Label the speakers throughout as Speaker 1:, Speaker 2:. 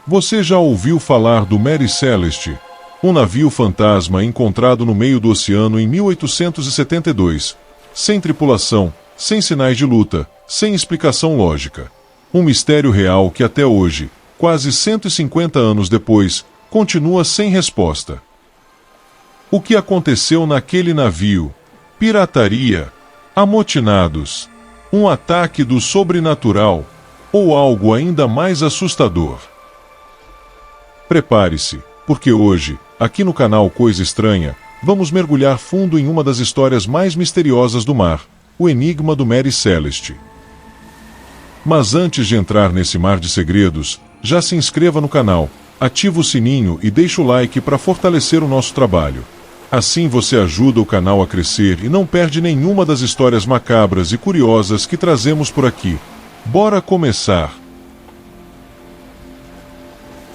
Speaker 1: Você já ouviu falar do Mary Celeste, um navio fantasma encontrado no meio do oceano em 1872, sem tripulação, sem sinais de luta, sem explicação lógica. Um mistério real que até hoje, quase 150 anos depois, continua sem resposta. O que aconteceu naquele navio? Pirataria? Amotinados? Um ataque do sobrenatural? Ou algo ainda mais assustador? Prepare-se, porque hoje, aqui no canal Coisa Estranha, vamos mergulhar fundo em uma das histórias mais misteriosas do mar, o enigma do Mary Celeste. Mas antes de entrar nesse mar de segredos, já se inscreva no canal, ativa o sininho e deixa o like para fortalecer o nosso trabalho. Assim você ajuda o canal a crescer e não perde nenhuma das histórias macabras e curiosas que trazemos por aqui. Bora começar!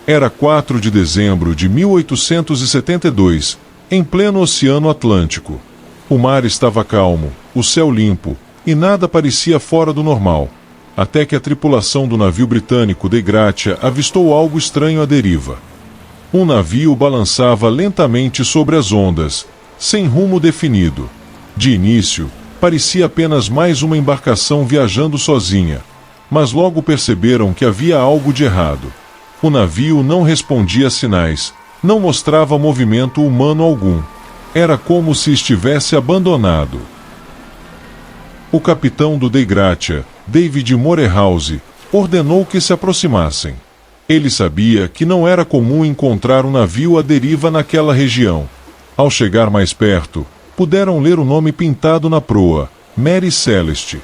Speaker 1: Era 4 de dezembro de 1872, em pleno Oceano Atlântico. O mar estava calmo, o céu limpo, e nada parecia fora do normal, até que a tripulação do navio britânico Dei Gratia avistou algo estranho à deriva. Um navio balançava lentamente sobre as ondas, sem rumo definido. De início, parecia apenas mais uma embarcação viajando sozinha, mas logo perceberam que havia algo de errado. O navio não respondia a sinais, não mostrava movimento humano algum. Era como se estivesse abandonado. O capitão do Dei Gratia, David Morehouse, ordenou que se aproximassem. Ele sabia que não era comum encontrar um navio à deriva naquela região. Ao chegar mais perto, puderam ler o nome pintado na proa, Mary Celeste.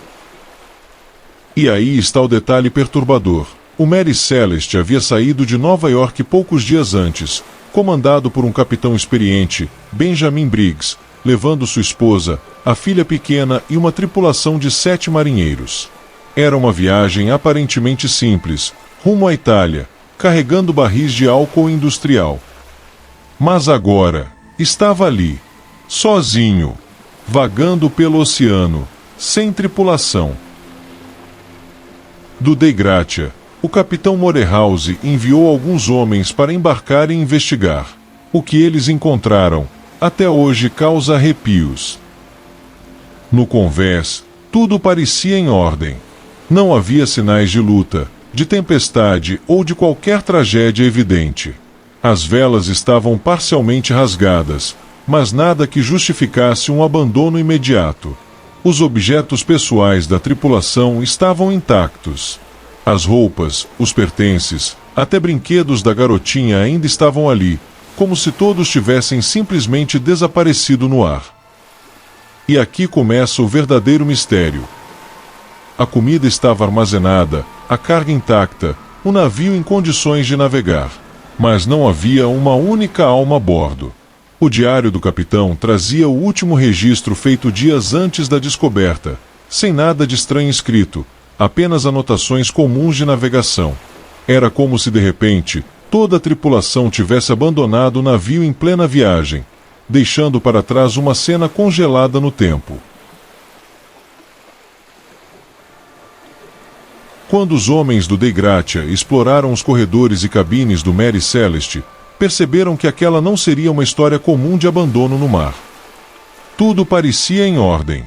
Speaker 1: E aí está o detalhe perturbador. O Mary Celeste havia saído de Nova York poucos dias antes, comandado por um capitão experiente, Benjamin Briggs, levando sua esposa, a filha pequena e uma tripulação de 7 marinheiros. Era uma viagem aparentemente simples, rumo à Itália, carregando barris de álcool industrial. Mas agora, estava ali, sozinho, vagando pelo oceano, sem tripulação. Do Dei Gratia, o capitão Morehouse enviou alguns homens para embarcar e investigar. O que eles encontraram, até hoje causa arrepios. No convés, tudo parecia em ordem. Não havia sinais de luta, de tempestade ou de qualquer tragédia evidente. As velas estavam parcialmente rasgadas, mas nada que justificasse um abandono imediato. Os objetos pessoais da tripulação estavam intactos. As roupas, os pertences, até brinquedos da garotinha ainda estavam ali, como se todos tivessem simplesmente desaparecido no ar. E aqui começa o verdadeiro mistério. A comida estava armazenada, a carga intacta, o navio em condições de navegar. Mas não havia uma única alma a bordo. O diário do capitão trazia o último registro feito dias antes da descoberta, sem nada de estranho escrito, apenas anotações comuns de navegação. Era como se de repente, toda a tripulação tivesse abandonado o navio em plena viagem, deixando para trás uma cena congelada no tempo. Quando os homens do Dei Gratia exploraram os corredores e cabines do Mary Celeste, perceberam que aquela não seria uma história comum de abandono no mar. Tudo parecia em ordem.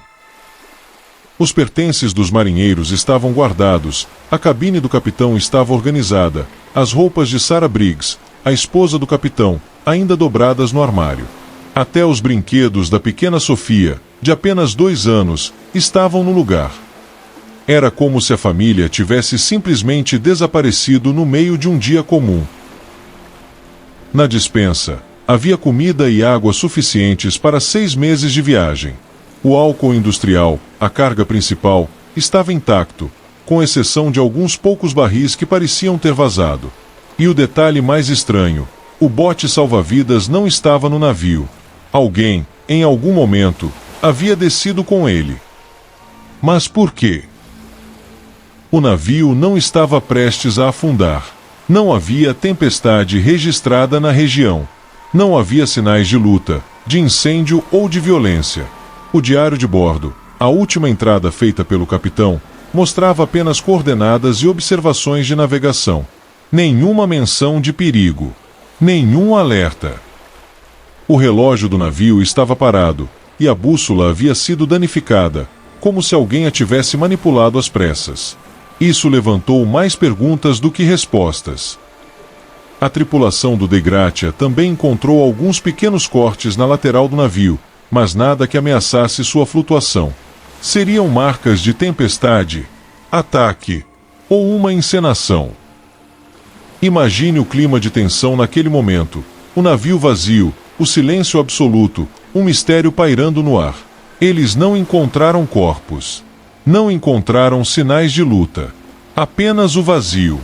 Speaker 1: Os pertences dos marinheiros estavam guardados, a cabine do capitão estava organizada, as roupas de Sarah Briggs, a esposa do capitão, ainda dobradas no armário. Até os brinquedos da pequena Sofia, de apenas 2 anos, estavam no lugar. Era como se a família tivesse simplesmente desaparecido no meio de um dia comum. Na despensa, havia comida e água suficientes para 6 meses de viagem. O álcool industrial, a carga principal, estava intacto, com exceção de alguns poucos barris que pareciam ter vazado. E o detalhe mais estranho, o bote salva-vidas não estava no navio. Alguém, em algum momento, havia descido com ele. Mas por quê? O navio não estava prestes a afundar. Não havia tempestade registrada na região. Não havia sinais de luta, de incêndio ou de violência. O diário de bordo, a última entrada feita pelo capitão, mostrava apenas coordenadas e observações de navegação. Nenhuma menção de perigo. Nenhum alerta. O relógio do navio estava parado, e a bússola havia sido danificada, como se alguém a tivesse manipulado às pressas. Isso levantou mais perguntas do que respostas. A tripulação do Dei Gratia também encontrou alguns pequenos cortes na lateral do navio, mas nada que ameaçasse sua flutuação. Seriam marcas de tempestade, ataque ou uma encenação. Imagine o clima de tensão naquele momento. O navio vazio, o silêncio absoluto, um mistério pairando no ar. Eles não encontraram corpos. Não encontraram sinais de luta. Apenas o vazio.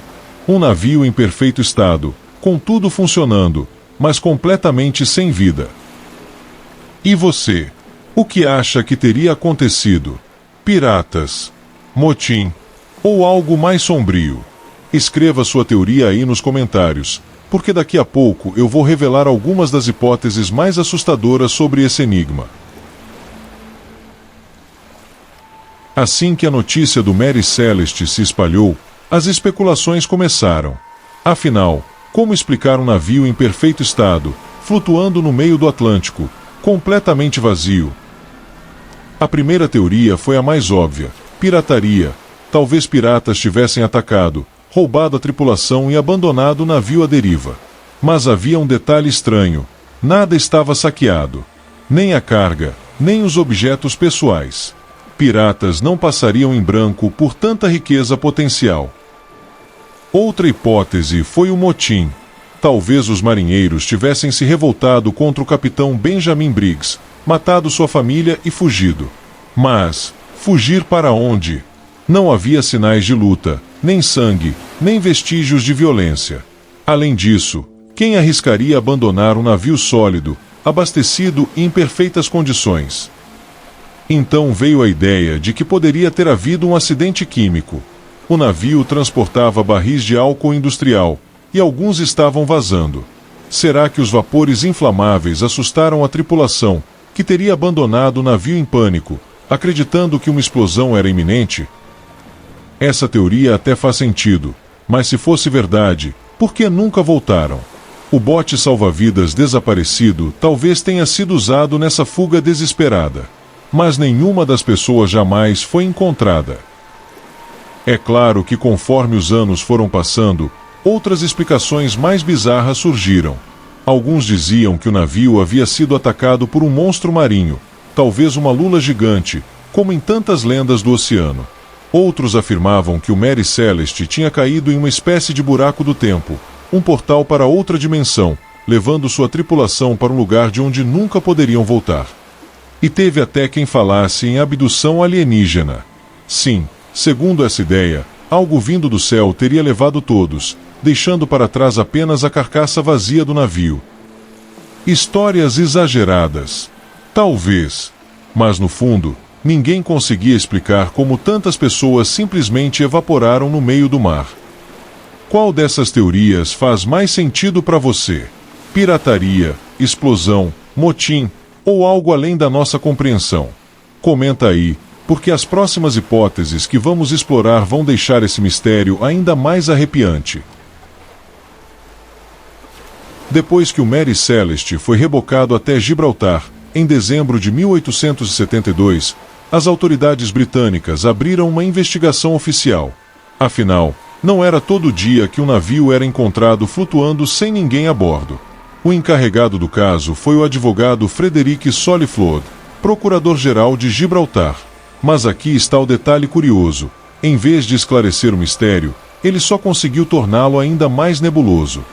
Speaker 1: Um navio em perfeito estado, com tudo funcionando, mas completamente sem vida. E você? O que acha que teria acontecido? Piratas, motim ou algo mais sombrio? Escreva sua teoria aí nos comentários, porque daqui a pouco eu vou revelar algumas das hipóteses mais assustadoras sobre esse enigma. Assim que a notícia do Mary Celeste se espalhou, as especulações começaram. Afinal, como explicar um navio em perfeito estado, flutuando no meio do Atlântico, completamente vazio? A primeira teoria foi a mais óbvia: pirataria. Talvez piratas tivessem atacado, roubado a tripulação e abandonado o navio à deriva. Mas havia um detalhe estranho: nada estava saqueado. Nem a carga, nem os objetos pessoais. Piratas não passariam em branco por tanta riqueza potencial. Outra hipótese foi o motim. Talvez os marinheiros tivessem se revoltado contra o capitão Benjamin Briggs, matado sua família e fugido. Mas, fugir para onde? Não havia sinais de luta, nem sangue, nem vestígios de violência. Além disso, quem arriscaria abandonar um navio sólido, abastecido e em perfeitas condições? Então veio a ideia de que poderia ter havido um acidente químico. O navio transportava barris de álcool industrial, e alguns estavam vazando. Será que os vapores inflamáveis assustaram a tripulação, que teria abandonado o navio em pânico, acreditando que uma explosão era iminente? Essa teoria até faz sentido, mas se fosse verdade, por que nunca voltaram? O bote salva-vidas desaparecido talvez tenha sido usado nessa fuga desesperada. Mas nenhuma das pessoas jamais foi encontrada. É claro que conforme os anos foram passando, outras explicações mais bizarras surgiram. Alguns diziam que o navio havia sido atacado por um monstro marinho, talvez uma lula gigante, como em tantas lendas do oceano. Outros afirmavam que o Mary Celeste tinha caído em uma espécie de buraco do tempo, um portal para outra dimensão, levando sua tripulação para um lugar de onde nunca poderiam voltar. E teve até quem falasse em abdução alienígena. Sim, segundo essa ideia, algo vindo do céu teria levado todos, deixando para trás apenas a carcaça vazia do navio. Histórias exageradas. Talvez. Mas no fundo, ninguém conseguia explicar como tantas pessoas simplesmente evaporaram no meio do mar. Qual dessas teorias faz mais sentido para você? Pirataria, explosão, motim ou algo além da nossa compreensão? Comenta aí, porque as próximas hipóteses que vamos explorar vão deixar esse mistério ainda mais arrepiante. Depois que o Mary Celeste foi rebocado até Gibraltar, em dezembro de 1872, as autoridades britânicas abriram uma investigação oficial. Afinal, não era todo dia que um navio era encontrado flutuando sem ninguém a bordo. O encarregado do caso foi o advogado Frederic Soliflod, procurador-geral de Gibraltar. Mas aqui está o detalhe curioso: em vez de esclarecer o mistério, ele só conseguiu torná-lo ainda mais nebuloso.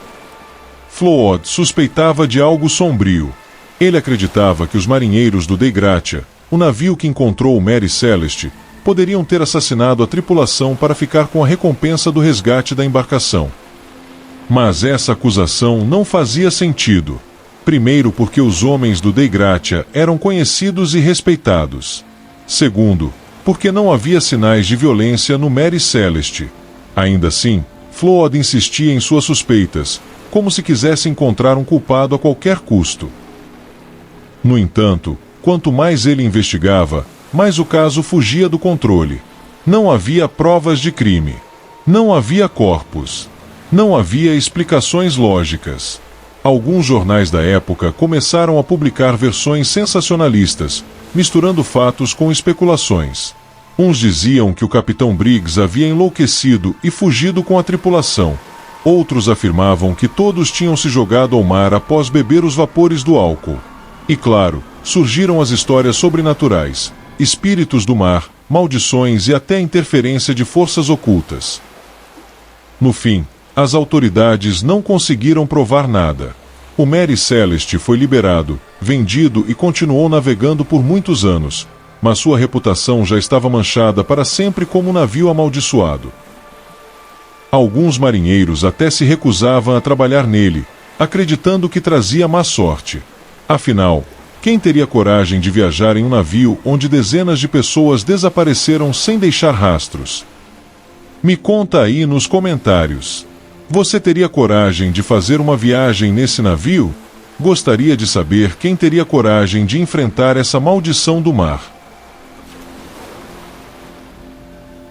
Speaker 1: Flood suspeitava de algo sombrio. Ele acreditava que os marinheiros do Dei Gratia, o navio que encontrou o Mary Celeste, poderiam ter assassinado a tripulação para ficar com a recompensa do resgate da embarcação. Mas essa acusação não fazia sentido. Primeiro, porque os homens do Dei Gratia eram conhecidos e respeitados. Segundo, porque não havia sinais de violência no Mary Celeste. Ainda assim, Flood insistia em suas suspeitas, como se quisesse encontrar um culpado a qualquer custo. No entanto, quanto mais ele investigava, mais o caso fugia do controle. Não havia provas de crime. Não havia corpos. Não havia explicações lógicas. Alguns jornais da época começaram a publicar versões sensacionalistas, misturando fatos com especulações. Uns diziam que o capitão Briggs havia enlouquecido e fugido com a tripulação. Outros afirmavam que todos tinham se jogado ao mar após beber os vapores do álcool. E claro, surgiram as histórias sobrenaturais, espíritos do mar, maldições e até interferência de forças ocultas. No fim, as autoridades não conseguiram provar nada. O Mary Celeste foi liberado, vendido e continuou navegando por muitos anos, mas sua reputação já estava manchada para sempre como um navio amaldiçoado. Alguns marinheiros até se recusavam a trabalhar nele, acreditando que trazia má sorte. Afinal, quem teria coragem de viajar em um navio onde dezenas de pessoas desapareceram sem deixar rastros? Me conta aí nos comentários. Você teria coragem de fazer uma viagem nesse navio? Gostaria de saber quem teria coragem de enfrentar essa maldição do mar.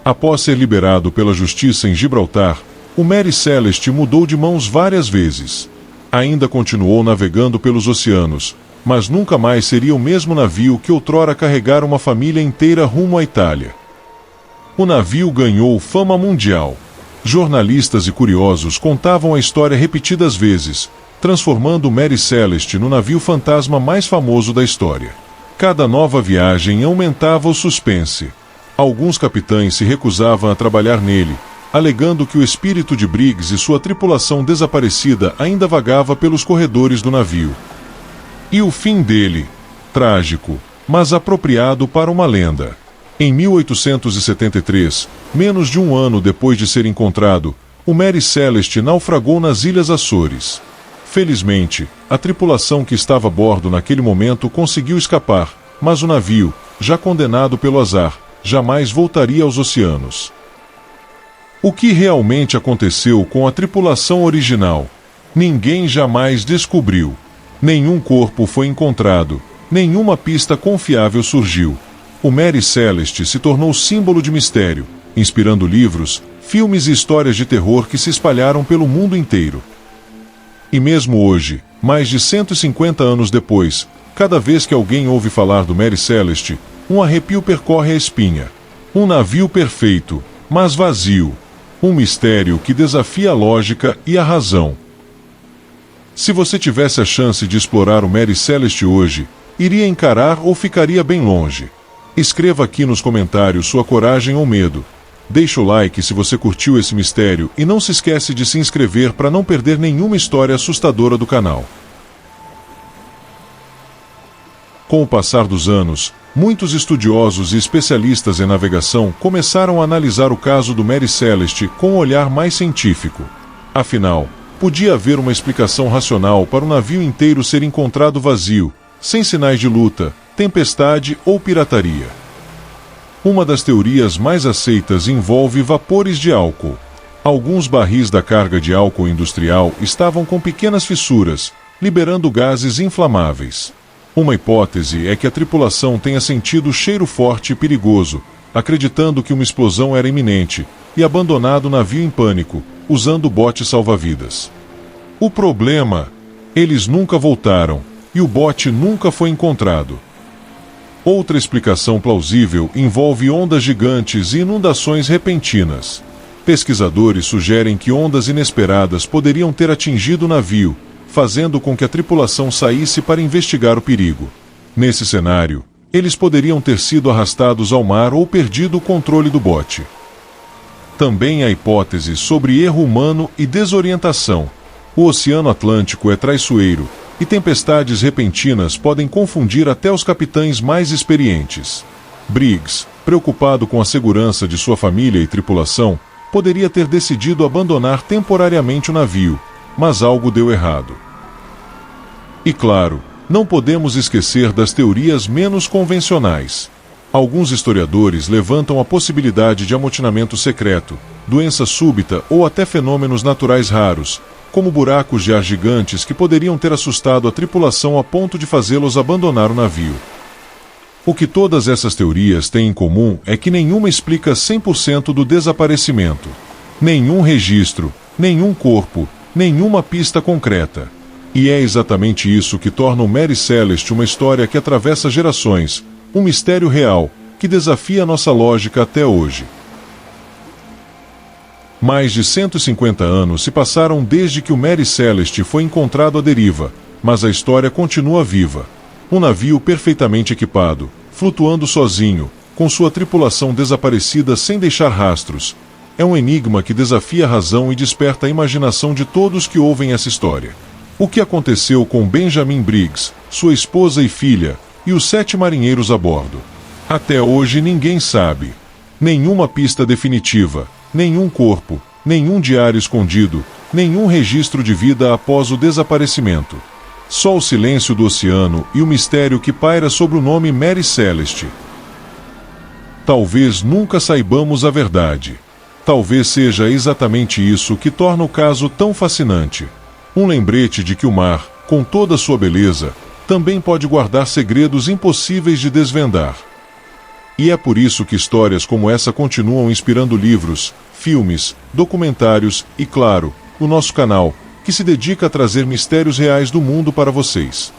Speaker 1: Após ser liberado pela justiça em Gibraltar, o Mary Celeste mudou de mãos várias vezes. Ainda continuou navegando pelos oceanos, mas nunca mais seria o mesmo navio que outrora carregara uma família inteira rumo à Itália. O navio ganhou fama mundial. Jornalistas e curiosos contavam a história repetidas vezes, transformando o Mary Celeste no navio fantasma mais famoso da história. Cada nova viagem aumentava o suspense. Alguns capitães se recusavam a trabalhar nele, alegando que o espírito de Briggs e sua tripulação desaparecida ainda vagava pelos corredores do navio. E o fim dele? Trágico, mas apropriado para uma lenda. Em 1873, menos de um ano depois de ser encontrado, o Mary Celeste naufragou nas Ilhas Açores. Felizmente, a tripulação que estava a bordo naquele momento conseguiu escapar, mas o navio, já condenado pelo azar, jamais voltaria aos oceanos. O que realmente aconteceu com a tripulação original? Ninguém jamais descobriu. Nenhum corpo foi encontrado, nenhuma pista confiável surgiu. O Mary Celeste se tornou símbolo de mistério, inspirando livros, filmes e histórias de terror que se espalharam pelo mundo inteiro. E mesmo hoje, mais de 150 anos depois, cada vez que alguém ouve falar do Mary Celeste, um arrepio percorre a espinha. Um navio perfeito, mas vazio. Um mistério que desafia a lógica e a razão. Se você tivesse a chance de explorar o Mary Celeste hoje, iria encarar ou ficaria bem longe? Escreva aqui nos comentários sua coragem ou medo. Deixe o like se você curtiu esse mistério e não se esquece de se inscrever para não perder nenhuma história assustadora do canal. Com o passar dos anos, muitos estudiosos e especialistas em navegação começaram a analisar o caso do Mary Celeste com um olhar mais científico. Afinal, podia haver uma explicação racional para o navio inteiro ser encontrado vazio, sem sinais de luta, tempestade ou pirataria. Uma das teorias mais aceitas envolve vapores de álcool. Alguns barris da carga de álcool industrial estavam com pequenas fissuras, liberando gases inflamáveis. Uma hipótese é que a tripulação tenha sentido o cheiro forte e perigoso, acreditando que uma explosão era iminente, e abandonado o navio em pânico, usando o bote salva-vidas. O problema? Eles nunca voltaram, e o bote nunca foi encontrado. Outra explicação plausível envolve ondas gigantes e inundações repentinas. Pesquisadores sugerem que ondas inesperadas poderiam ter atingido o navio, fazendo com que a tripulação saísse para investigar o perigo. Nesse cenário, eles poderiam ter sido arrastados ao mar ou perdido o controle do bote. Também há hipóteses sobre erro humano e desorientação. O Oceano Atlântico é traiçoeiro, e tempestades repentinas podem confundir até os capitães mais experientes. Briggs, preocupado com a segurança de sua família e tripulação, poderia ter decidido abandonar temporariamente o navio, mas algo deu errado. E claro, não podemos esquecer das teorias menos convencionais. Alguns historiadores levantam a possibilidade de amotinamento secreto, doença súbita ou até fenômenos naturais raros, como buracos de ar gigantes que poderiam ter assustado a tripulação a ponto de fazê-los abandonar o navio. O que todas essas teorias têm em comum é que nenhuma explica 100% do desaparecimento. Nenhum registro, nenhum corpo, nenhuma pista concreta. E é exatamente isso que torna o Mary Celeste uma história que atravessa gerações, um mistério real, que desafia nossa lógica até hoje. Mais de 150 anos se passaram desde que o Mary Celeste foi encontrado à deriva, mas a história continua viva. Um navio perfeitamente equipado, flutuando sozinho, com sua tripulação desaparecida sem deixar rastros. É um enigma que desafia a razão e desperta a imaginação de todos que ouvem essa história. O que aconteceu com Benjamin Briggs, sua esposa e filha, e os 7 marinheiros a bordo? Até hoje ninguém sabe. Nenhuma pista definitiva, nenhum corpo, nenhum diário escondido, nenhum registro de vida após o desaparecimento. Só o silêncio do oceano e o mistério que paira sobre o nome Mary Celeste. Talvez nunca saibamos a verdade. Talvez seja exatamente isso que torna o caso tão fascinante. Um lembrete de que o mar, com toda a sua beleza, também pode guardar segredos impossíveis de desvendar. E é por isso que histórias como essa continuam inspirando livros, filmes, documentários e, claro, o nosso canal, que se dedica a trazer mistérios reais do mundo para vocês.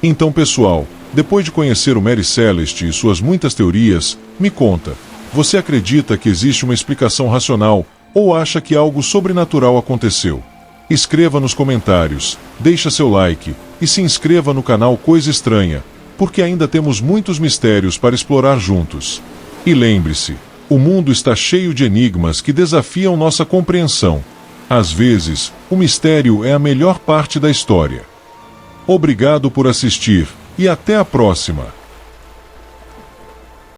Speaker 1: Então, pessoal, depois de conhecer o Mary Celeste e suas muitas teorias, me conta, você acredita que existe uma explicação racional ou acha que algo sobrenatural aconteceu? Escreva nos comentários, deixa seu like e se inscreva no canal Coisa Estranha, porque ainda temos muitos mistérios para explorar juntos. E lembre-se, o mundo está cheio de enigmas que desafiam nossa compreensão. Às vezes, o mistério é a melhor parte da história. Obrigado por assistir e até a próxima!